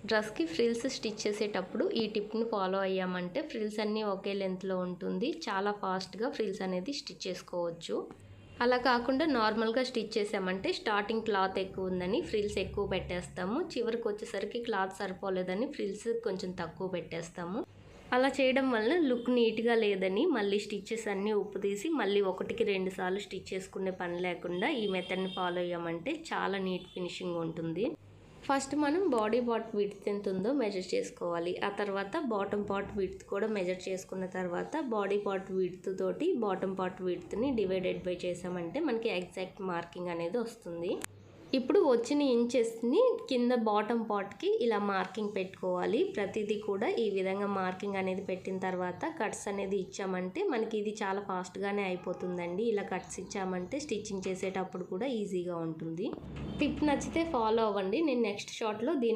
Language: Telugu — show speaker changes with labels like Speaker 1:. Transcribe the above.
Speaker 1: డ్రెస్కి ఫ్రిల్స్ స్టిచ్ చేసేటప్పుడు ఈ టిప్ని ఫాలో అయ్యామంటే ఫ్రిల్స్ అన్నీ ఒకే లెంత్లో ఉంటుంది. చాలా ఫాస్ట్గా ఫ్రిల్స్ అనేది స్టిచ్ చేసుకోవచ్చు. అలా కాకుండా నార్మల్గా స్టిచ్ చేసామంటే స్టార్టింగ్ క్లాత్ ఎక్కువ ఉందని ఫ్రిల్స్ ఎక్కువ పెట్టేస్తాము. చివరికి వచ్చేసరికి క్లాత్ సరిపోలేదని ఫ్రిల్స్ కొంచెం తక్కువ పెట్టేస్తాము. అలా చేయడం వల్ల లుక్ నీట్గా లేదని మళ్ళీ స్టిచ్చెస్ అన్నీ ఉప్పు తీసి మళ్ళీ 1కి 2 సార్లు స్టిచ్ చేసుకునే పని లేకుండా ఈ మెథడ్ని ఫాలో అయ్యామంటే చాలా నీట్ ఫినిషింగ్ ఉంటుంది. ఫస్ట్ మనం బాడీ పార్ట్ విడ్త్ ఎంత ఉందో మెజర్ చేసుకోవాలి. ఆ తర్వాత బాటమ్ పార్ట్ విడ్త్ కూడా మెజర్ చేసుకున్న తర్వాత బాడీ పార్ట్ విడ్త్ తోటి బాటమ్ పార్ట్ విడ్త్ని డివైడెడ్ బై చేసామంటే మనకి ఎగ్జాక్ట్ మార్కింగ్ అనేది వస్తుంది. ఇప్పుడు వచ్చిన ఇంచెస్ని కింద బాటమ్ పార్ట్కి ఇలా మార్కింగ్ పెట్టుకోవాలి. ప్రతిదీ కూడా ఈ విధంగా మార్కింగ్ అనేది పెట్టిన తర్వాత కట్స్ అనేది ఇచ్చామంటే మనకి ఇది చాలా ఫాస్ట్గానే అయిపోతుందండి. ఇలా కట్స్ ఇచ్చామంటే స్టిచ్చింగ్ చేసేటప్పుడు కూడా ఈజీగా ఉంటుంది. టిప్ నచ్చితే ఫాలో అవ్వండి. నేను నెక్స్ట్ షార్ట్లో దీన్ని